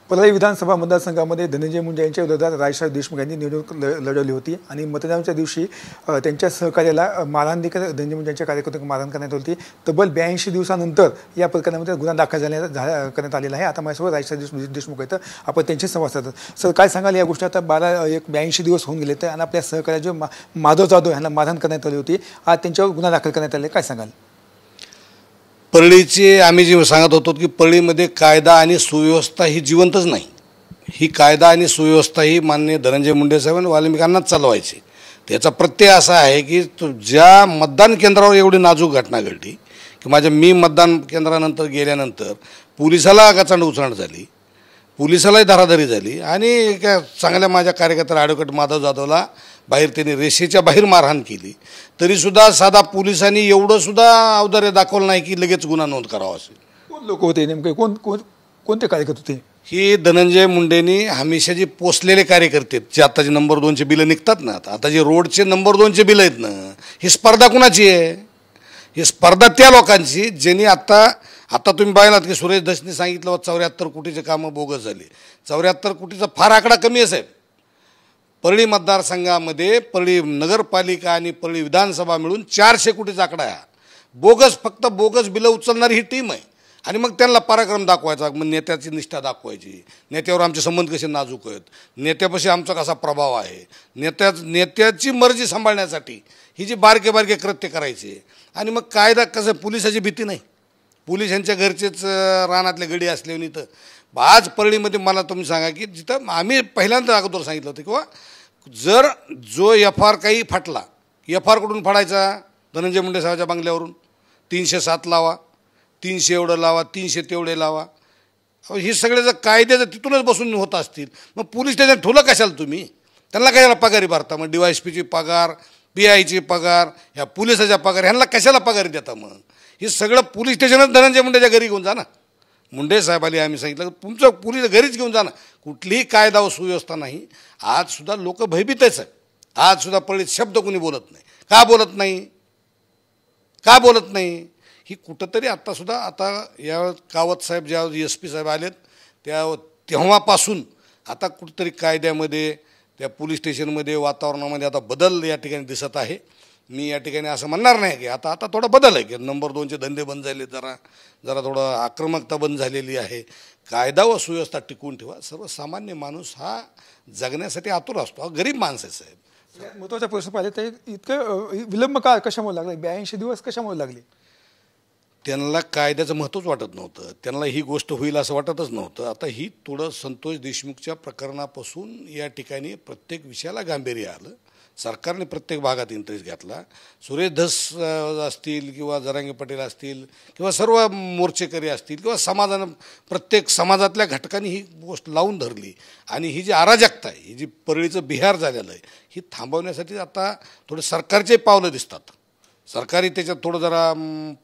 परळी विधानसभा मतदारसंघामध्ये धनंजय मुंडे यांच्या विरोधात राजसाहेब देशमुख यांनी निवडणूक लढवली होती आणि मतदानाच्या दिवशी त्यांच्या सहकार्याला मारहाण देखील धनंजय मुंडे यांच्या कार्यकर्त्यांना मारहाण करण्यात होती। तब्बल 82 दिवसानंतर या प्रकरणामध्ये गुन्हा दाखल करण्यात आलेला आहे। आता माझ्यासोबत राजसाहेब देशमुख आहेत, आपण त्यांचे संवाद साधतात। सर, काय सांगाल या गोष्टी? आता 82 दिवस होऊन गेले आणि आपल्या सहकार्य जो माधव जाधव यांना मारहाण करण्यात आली होती, आज त्यांच्यावर गुन्हा दाखल करण्यात आले, काय सांगाल? परळीचे आम्ही जे सांगत होतो की परळीमध्ये कायदा आणि सुव्यवस्था ही जिवंतच नाही। ही कायदा आणि सुव्यवस्था ही माननीय धनंजय मुंडे साहेब आणि वाल्मिकांनाच चालवायची। त्याचा प्रत्यय असा आहे की ज्या मतदान केंद्रावर एवढी नाजूक घटना घडली की मी मतदान केंद्रानंतर गेल्यानंतर पोलिसाला गचांड उचलण झाली, पोलिसालाही धराधरी झाली आणि एका चांगल्या माझ्या कार्यकर्त्याला ॲडव्होकेट माधव जाधवला बाहेर त्यांनी रेषेच्या बाहेर मारहाण केली, तरीसुद्धा साधा पोलिसांनी एवढं सुद्धा औदार्य दाखवलं नाही की लगेच गुन्हा नोंद करावा असेल। कोण लोक होते नेमके, कोणते कार्यकर्ते होते? ही धनंजय मुंडेंनी हमेशा जे पोचलेले कार्यकर्ते जे आता जे नंबर 2चे बिलं निघतात ना, आता जे रोडचे नंबर 2चे बिलं आहेत ना, ही स्पर्धा कुणाची आहे? ही स्पर्धा त्या लोकांची ज्यांनी आता तुम्ही पाहिलात की सुरेश धसने सांगितलं 74 कोटीचे कामं बोगस झाली। 74 कोटीचा फार आकडा कमी आहे साहेब। परळी मतदारसंघामध्ये परळी नगरपालिका आणि परळी विधानसभा मिळून 400 कोटीचा आकडा आहे। बोगस, फक्त बोगस बिलं उचलणारी ही टीम आहे आणि मग त्यांना पराक्रम दाखवायचा, मग नेत्याची निष्ठा दाखवायची, नेत्यावर आमचे संबंध कसे नाजूक आहेत, नेत्यापाशी आमचा कसा प्रभाव आहे, नेत्याची मर्जी सांभाळण्यासाठी ही जी बारके बारके कृत्य करायचे। आणि मग कायदा कसं, पोलिसाची भीती नाही, पोलीस यांच्या घरचेच रानातले गडी असल्याने तर आज परळीमध्ये मला तुम्ही सांगा की जिथं आम्ही पहिल्यांदा अगोदर सांगितलं होतं किंवा जर जो FR काही फाटला, FR कुठून फाडायचा? धनंजय मुंडे साहेबांच्या बंगल्यावरून 307 लावा, 300 एवढं लावा, 300 तेवढे लावा, हे सगळे जर कायद्याचं तिथूनच बसून होत असतील मग पोलीस स्टेशन ठेवलं कशाला तुम्ही? त्यांना कशाला पगारी भरता? मग DYSPची पगार, PIची पगार, ह्या पोलिसाच्या पगार, ह्यांना कशाला पगारी देता? मग हे सगळं पोलीस स्टेशनच धनंजय मुंडेच्या घरी घेऊन जा ना। मुंडे साहेबांनी आम्ही सांगितलं तुमचं पोलीस घरीच घेऊन जा ना, कुठलीही कायदा व सुव्यवस्था नाही। आजसुद्धा लोक भयभीतच आहे, आजसुद्धा परळीत शब्द कोणी बोलत नाही। का बोलत नाही? का बोलत नाही? ही कुठंतरी आत्तासुद्धा आता या कावत साहेब ज्या SP साहेब आलेत तेव्हापासून आता कुठंतरी कायद्यामध्ये, त्या पोलीस स्टेशनमध्ये, वातावरणामध्ये आता बदल या ठिकाणी दिसत आहे। मी या ठिकाणी असं म्हणणार नाही की आता थोडा बदल आहे की नंबर 2चे धंदे बंद झाले, जरा थोडं आक्रमकता बंद झालेली आहे। कायदा व सुव्यवस्था टिकवून ठेवा। सर्वसामान्य माणूस हा जगण्यासाठी आतुर असतो, हा गरीब माणसं आहे साहेब। महत्त्वाचा प्रश्न पाहिजे तर इतकं विलंब का कशामुळे लागला? 82 दिवस कशामुळे लागले? त्यांना कायद्याचं महत्त्वच वाटत नव्हतं, त्यांना ही गोष्ट होईल असं वाटतच नव्हतं। आता ही थोडं संतोष देशमुखच्या प्रकरणापासून या ठिकाणी प्रत्येक विषयाला गांभीर्य आलं, सरकारने प्रत्येक भागात इंटरेस्ट घेतला। सुरेश धस असतील किंवा जरांगे पटेल असतील किंवा सर्व मोर्चेकरी असतील किंवा समाजानं, प्रत्येक समाजातल्या घटकांनी ही गोष्ट लावून धरली आणि ही जी अराजकता आहे, ही जी परळीचं बिहार झालेलं आहे, ही थांबवण्यासाठी आता थोडं सरकारचे पावलं दिसतात। सरकारी त्याच्यात थोडं जरा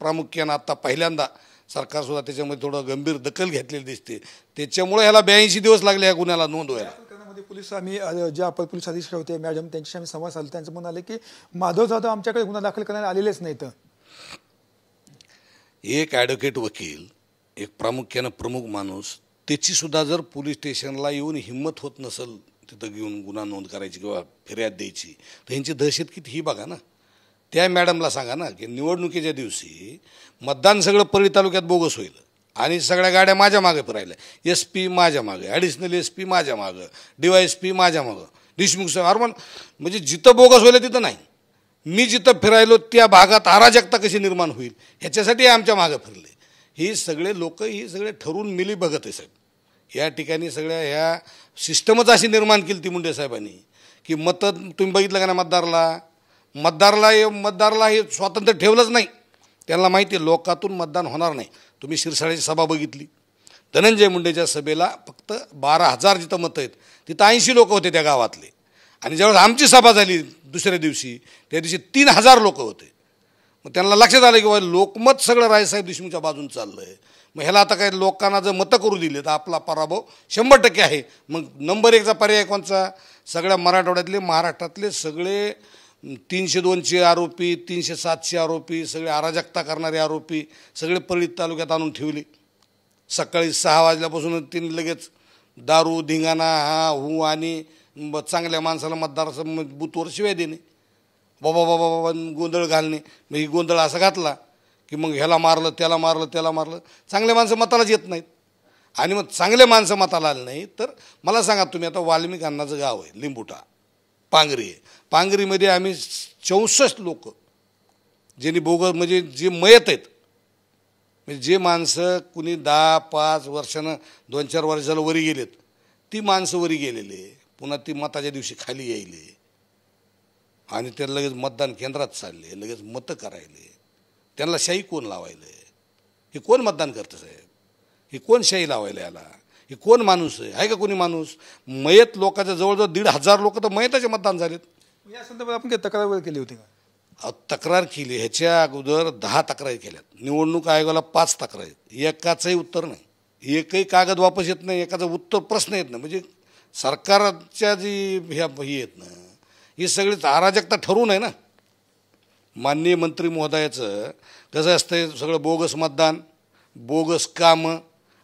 प्रामुख्यानं आता पहिल्यांदा सरकारसुद्धा त्याच्यामध्ये थोडं गंभीर दखल घेतलेली दिसते। त्याच्यामुळे ह्याला 82 दिवस लागले या गुन्ह्याला नोंद व्हायला। पोलीस आम्ही ज्या अपर पोलीस अधीक्षक होते मॅडम, त्यांच्याशी आम्ही संवाद साधला, त्यांचं म्हणणं आलं की माधव जाधव आमच्याकडे गुन्हा दाखल करण्याला आलेलेच नाहीत। एक ॲडव्होकेट वकील, एक प्रामुख्यानं प्रमुख माणूस, त्याचीसुद्धा जर पोलीस स्टेशनला येऊन हिंमत होत नसेल तिथं घेऊन गुन्हा नोंद करायची किंवा फिर्याद द्यायची, तर ह्यांची दहशत किती ही बघा ना। त्या मॅडमला सांगा ना की निवडणुकीच्या दिवशी मतदान सगळं परळी तालुक्यात बोगस होईल आणि सगळ्या गाड्या माझ्या मागे फिरायला, SP माझ्या मागे, ॲडिशनल SP माझ्या मागं, DYSP माझ्या मागं, देशमुख साहेब म्हणजे जिथं बोगस होईल तिथं नाही, मी जिथं फिरायलो त्या भागात अराजकता कशी निर्माण होईल ह्याच्यासाठी आमच्या मागं फिरले। ही सगळे लोक, ही सगळे ठरवून मिली बघत आहे साहेब। या ठिकाणी सगळ्या ह्या सिस्टमच अशी निर्माण केली ती मुंडे साहेबांनी की मतं तुम्ही बघितलं का ना, मतदाराला हे स्वातंत्र्य ठेवलंच नाही। त्यांना माहिती आहे लोकातून मतदान होणार नाही। तुम्ही शिरसाळ्याची सभा बघितली, धनंजय मुंडेच्या सभेला फक्त 12,000 जिथं मतं आहेत तिथं 80 लोक होते त्या गावातले, आणि ज्यावेळेस आमची सभा झाली दुसऱ्या दिवशी त्या दिवशी 3,000 लोक होते। मग त्यांना लक्षात आलं की लोकमत सगळं रायसाहेब देशमुखच्या बाजून चाललं आहे, मग ह्याला आता काही लोकांना जर मतं करू दिले तर आपला पराभव 100% आहे। मग नंबर 1चा पर्याय कोणचा? सगळ्या मराठवाड्यातले, महाराष्ट्रातले सगळे 302चे आरोपी, 307चे आरोपी, सगळे अराजकता करणारे आरोपी सगळे परळी तालुक्यात आणून ठेवले। सकाळी 6 वाजल्यापासून त्यांनी लगेच दारू धिंगाणा आणि चांगल्या माणसाला बूथवर शिवाय देणे, बाबा बाबा बाबा गोंधळ घालणे. मग ही गोंधळ असा घातला की मग ह्याला मारलं त्याला मारलं त्याला मारलं. चांगले माणसं मतालाच येत नाहीत. आणि मग चांगले माणसं मताला आले नाही तर मला सांगा तुम्ही, आता वाल्मिक अण्णाचं गाव आहे लिंबुटा, पांगरी आहे. पांगरीमध्ये आम्ही 64 लोक ज्यांनी बोगस म्हणजे जे मयत आहेत, म्हणजे जे माणसं कुणी 10-5 वर्षानं 2-4 वर्ष झालं वरी गेलेत, ती माणसं वरी गेलेले पुन्हा ती मताच्या दिवशी खाली यायले आणि ते लगेच मतदान केंद्रात चालले, लगेच मतं करायले. त्यांना शाही कोण लावायले? हे कोण मतदान करतं साहेब? हे कोण शाही लावायला याला? हे कोण माणूस आहे का कोणी माणूस? मयत लोकांच्या जवळजवळ 1,500 लोक तर मयताचे मतदान झालेत. या संदर्भात आपण काही तक्रार वगैरे केली होती का? तक्रार केली, ह्याच्या अगोदर 10 तक्रारी केल्यात. निवडणूक आयोगाला 5 तक्रारी आहेत, एकाचंही उत्तर नाही, एकही कागद वापस येत नाही, एकाचं उत्तर प्रश्न येत नाही. म्हणजे सरकारच्या जी ही येत ना, ही सगळी अराजकता ठरवून आहे ना. माननीय मंत्री महोदयाचं कसं असतंय, सगळं बोगस मतदान, बोगस कामं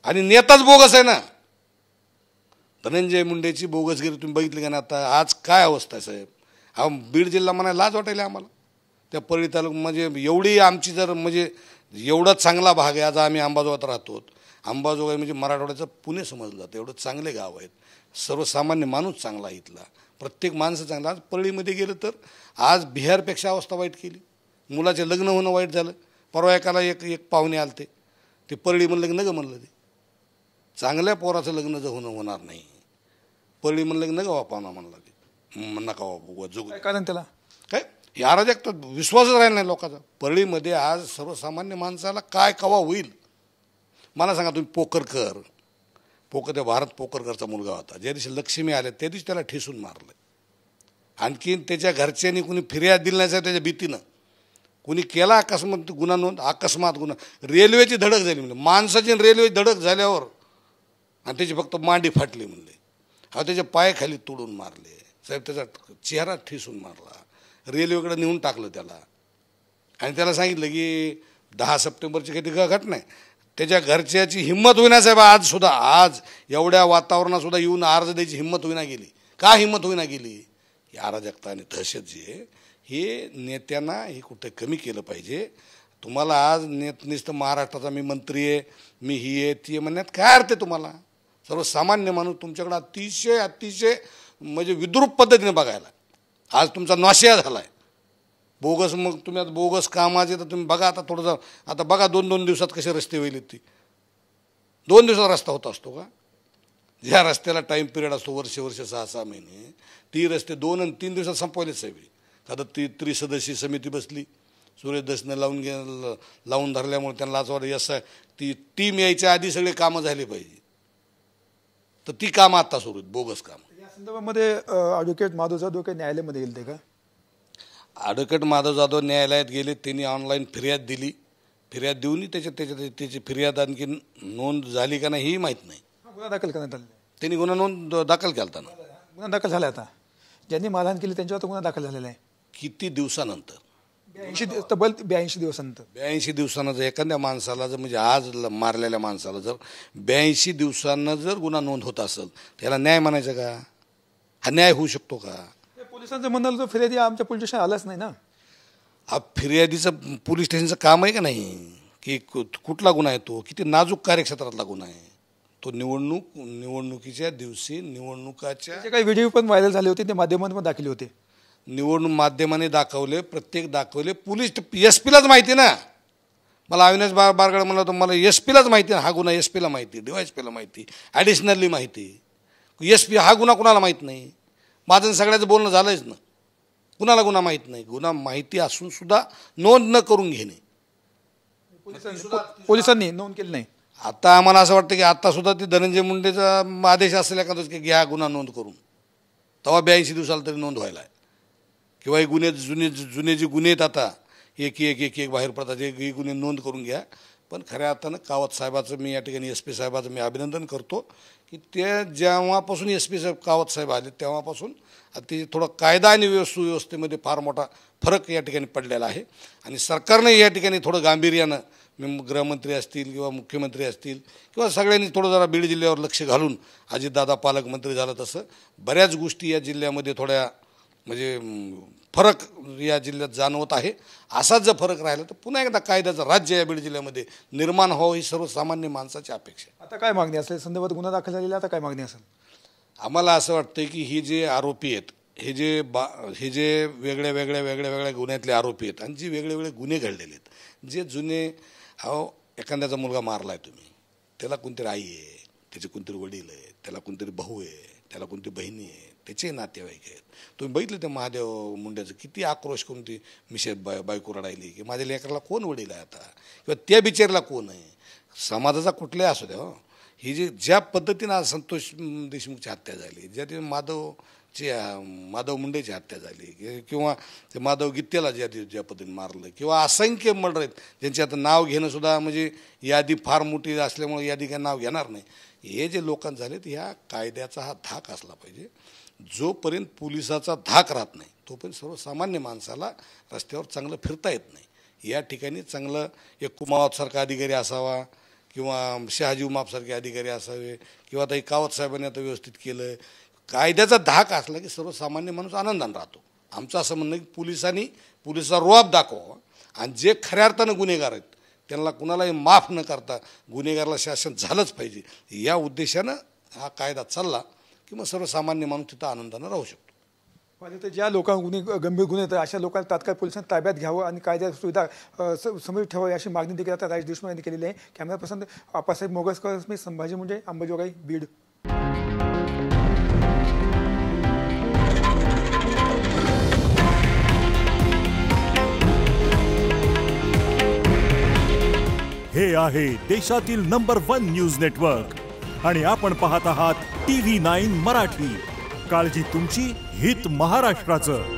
आणि नेताच बोगस आहे ना. धनंजय मुंडेची बोगसगिरी तुम्ही बघितली का ना? आता आज काय अवस्था आहे साहेब? हा बीड जिल्हा म्हणायला लाज वाटायला आम्हाला. त्या परळी तालुका म्हणजे एवढी आमची जर म्हणजे एवढा चांगला भाग आहे. आज आम्ही अंबाजोगाईत राहतो. अंबाजोगाई म्हणजे मराठवाड्याचं पुणे समजलं जातं, एवढं चांगले गाव आहेत. सर्वसामान्य माणूस चांगला आहे इथला, प्रत्येक माणसं चांगला. आज परळीमध्ये गेलं तर आज बिहारपेक्षा अवस्था वाईट केली. मुलाचे लग्न होणं वाईट झालं. परवा एकाला एक पाहुणे आलते, ते परळी म्हणलं की नगं म्हणलं, ते चांगल्या पोराचं लग्न जर होणार नाही, परळी म्हणलं की नगं पाहुणा म्हणला, ते नका जुग. काय कारण त्याला? काय हे अराजकता, विश्वासच राहिला नाही लोकांचा. परळीमध्ये आज सर्वसामान्य माणसाला काय कवा होईल मला सांगा तुम्ही. पोकर त्या भारत पोकरकरचा मुलगा होता, ज्या दिवशी लक्ष्मी आल्या त्या दिवशी त्याला ठेसून मारलं. आणखीन त्याच्या घरच्यांनी कुणी फिर्याद दिली नाही साहेब, त्याच्या भीतीनं कुणी केला अकस्मात गुन्हा नोंद, अकस्मात गुन्हा. रेल्वेची धडक झाली म्हणजे माणसाची रेल्वेची धडक झाल्यावर आणि त्याची फक्त मांडी फाटली म्हणले. त्याच्या पायाखाली तोडून मारले साहेब, त्याचा चेहरा ठेसून मारला, रेल्वेकडे नेऊन टाकलं त्याला. आणि त्याला सांगितलं की 10 सप्टेंबरची काही घटना आहे. त्याच्या घरच्याची हिंमत होईना साहेब, आज एवढ्या वातावरणातसुद्धा येऊन अर्ज द्यायची हिंमत होईना गेली. का हिंमत होईना गेली? ही अराजकता आणि दहशत जी आहे, हे नेत्यांना हे कुठे कमी केलं पाहिजे. तुम्हाला आज नुसतं महाराष्ट्राचा मी मंत्री आहे, मी ही आहे ती आहे म्हणण्यात काय अर्थ आहे तुम्हाला? सर्वसामान्य माणूस तुमच्याकडं अतिशय म्हणजे विद्रूप पद्धतीने बघायला आज तुमचा नाशिया झाला आहे. बोगस, मग तुम्ही आता बोगस कामाचे तर तुम्ही बघा. आता थोडंसं आता बघा 2-2 दिवसात कसे रस्ते होईल. ती 2 दिवसात रस्ता होत असतो का? ज्या रस्त्याला टाईम पिरियड असतो वर्ष 6-6 महिने, ती रस्ते 2 आणि 3 दिवसात संपवलेच साहेब. आता ती त्रिसदस्यीय समिती बसली, सुरेश दसनं लावून धरल्यामुळे त्यांना असं वाटतं ती टीम यायच्या आधी सगळे कामं झाले पाहिजे. तर ती कामं आता सुरू आहेत, बोगस कामं. या संदर्भामध्ये ॲडव्होकेट माधव जाधव काही न्यायालयामध्ये गेले का? ॲडव्होकेट माधव जाधव न्यायालयात गेले. त्यांनी ऑनलाईन फिर्याद दिली. फिर्याद देऊनही त्याची फिर्याद आणखी नोंद झाली का नाही ही माहीत नाही. गुन्हा दाखल करण्यात आला. त्यांनी गुन्हा दाखल केला होता ना. गुन्हा दाखल झाला. आता ज्यांनी मारहाण केली त्यांच्यावर गुन्हा दाखल झालेला आहे. किती दिवसानंतर? 82 दिवसानंतर. 82 दिवसानं जर एखाद्या माणसाला जर म्हणजे आज मारलेल्या माणसाला जर 82 दिवसानं जर गुन्हा नोंद होत असेल, त्याला न्याय म्हणायचा का? हा न्याय होऊ शकतो का? पोलिसांचं म्हणणं फिर्यादी आमच्या पोलीस स्टेशन आलाच नाही ना. हा फिर्यादीचं पोलीस स्टेशनचं काम आहे का नाही की कुठला गुन्हा आहे तो? किती नाजूक कार्यक्षेत्रातला गुन्हा आहे तो. निवडणुकीच्या दिवशी निवडणुकाच्या काही व्हिडिओ पण व्हायरल झाले होते, ते माध्यमांमध्ये दाखवले होते. निवडणूक माध्यमाने दाखवले, प्रत्येक दाखवले. पोलीस SP-लाच माहिती ना. मला अविनाश बारगड म्हणलं होतं, मला SP-लाच माहिती ना हा गुन्हा. SP-ला माहिती, DYSP-ला माहिती, ॲडिशनली माहिती. SP हा गुन्हा कुणाला माहीत नाही? माझं सगळ्याचं बोलणं झालंच ना. कुणाला गुन्हा माहीत नाही? गुन्हा माहिती असून सुद्धा नोंद न करून घेणे. पोलिसांनी नोंद केली नाही. आता आम्हाला असं वाटतं की आत्तासुद्धा ते धनंजय मुंडेचा आदेश असेल एखादाच की घ्या गुन्हा नोंद करून, तेव्हा 82 दिवसाला तरी नोंद व्हायला आहे. किंवा हे गुन्हे जुने जे गुन्हे आहेत आता एक बाहेर पडतात, हे गुन्हे नोंद करून घ्या. पण खऱ्या अर्थानं कावत साहेबाचं मी या ठिकाणी SP साहेबाचं मी अभिनंदन करतो की ते जेव्हापासून SP साहेब कावत साहेब आले तेव्हापासून ते थोडं कायदा आणि सुव्यवस्थेमध्ये फार मोठा फरक या ठिकाणी पडलेला आहे. आणि सरकारने या ठिकाणी थोडं गांभीर्यानं गृहमंत्री असतील किंवा मुख्यमंत्री असतील किंवा सगळ्यांनी थोडं जरा बीड जिल्ह्यावर लक्ष घालून अजितदादा पालकमंत्री झालं तसं बऱ्याच गोष्टी या जिल्ह्यामध्ये थोड्या म्हणजे फरक या जिल्ह्यात जाणवत आहे. असाच जर फरक राहिला तर पुन्हा एकदा कायद्याचं राज्य या बीड जिल्ह्यामध्ये निर्माण व्हावं ही सर्वसामान्य माणसाची अपेक्षा आहे. आता काय मागणी असेल संदर्भात गुन्हा दाखल झालेला आता काय मागणी असेल? आम्हाला असं वाटतं की ही जे आरोपी आहेत हे जे वेगळ्या गुन्ह्यातले आरोपी आहेत आणि जे वेगळे गुन्हे घडलेले आहेत जे जुने एखाद्याचा मुलगा मारला आहे तुम्ही त्याला कोणतरी आई आहे त्याचे कोणतरी वडील आहे त्याला कोणतरी भाऊ आहे त्याला कोणती बहिणी आहे त्याचे नातेवाईक आहेत. तुम्ही बघितलं ते महादेव मुंड्याचं किती आक्रोश करून ती मिशेत बायको रडायली की माझ्या लेकराला कोण वडील आहे आता किंवा त्या बिचारीला कोण आहे. समाजाचा कुठलाही असू द्या ही जी ज्या पद्धतीनं आज संतोष देशमुखची हत्या झाली ज्या ते माधव मुंडेची हत्या झाली किंवा ते माधव गित्तेला ज्या पद्धतीने मारलं किंवा असंख्य मर्डर आहेत ज्यांचे आता नाव घेणंसुद्धा म्हणजे यादी फार मोठी असल्यामुळे यादी काय नाव घेणार नाही. हे जे लोकांना झालेत ह्या कायद्याचा हा धाक असला पाहिजे. जोपर्यंत पोलिसाचा धाक राहत नाही तोपर्यंत सर्वसामान्य माणसाला रस्त्यावर चांगलं फिरता येत नाही. या ठिकाणी चांगलं एक कुमावतसारखा अधिकारी असावा किंवा शहाजी उमापसारखे अधिकारी असावे किंवा आता कावत साहेबांनी आता व्यवस्थित केलं. कायद्याचा धाक असला की सर्वसामान्य माणूस आनंदाने राहतो. आमचं असं म्हणणं की पोलिसाचा रोब दाखवावा आणि जे खऱ्या अर्थानं गुन्हेगार आहेत त्यांना कुणालाही माफ न करता गुन्हेगाराला शासन झालंच पाहिजे. या उद्देशानं हा कायदा चालला की मग सर्वसामान्य माणूस तिथं आनंदानं राहू शकतो. म्हणजे तर ज्या लोकांना गंभीर गुन्हे आहेत अशा लोकांना तात्काळ पोलिसांनी ताब्यात घ्यावं आणि कायद्या सुविधा समोर ठेवावी अशी मागणी देखील आता राजेश देशमुख यांनी केलेली आहे. कॅमेरा पर्सन आप्पासाहेब मोगसकर मी संभाजी मुंडे अंबाजोगाई बीड. हे आहे देशातील नंबर 1 न्यूज नेटवर्क आणि आपण पाहत आहात TV9 मराठी. काळजी तुमची, हित महाराष्ट्राचं.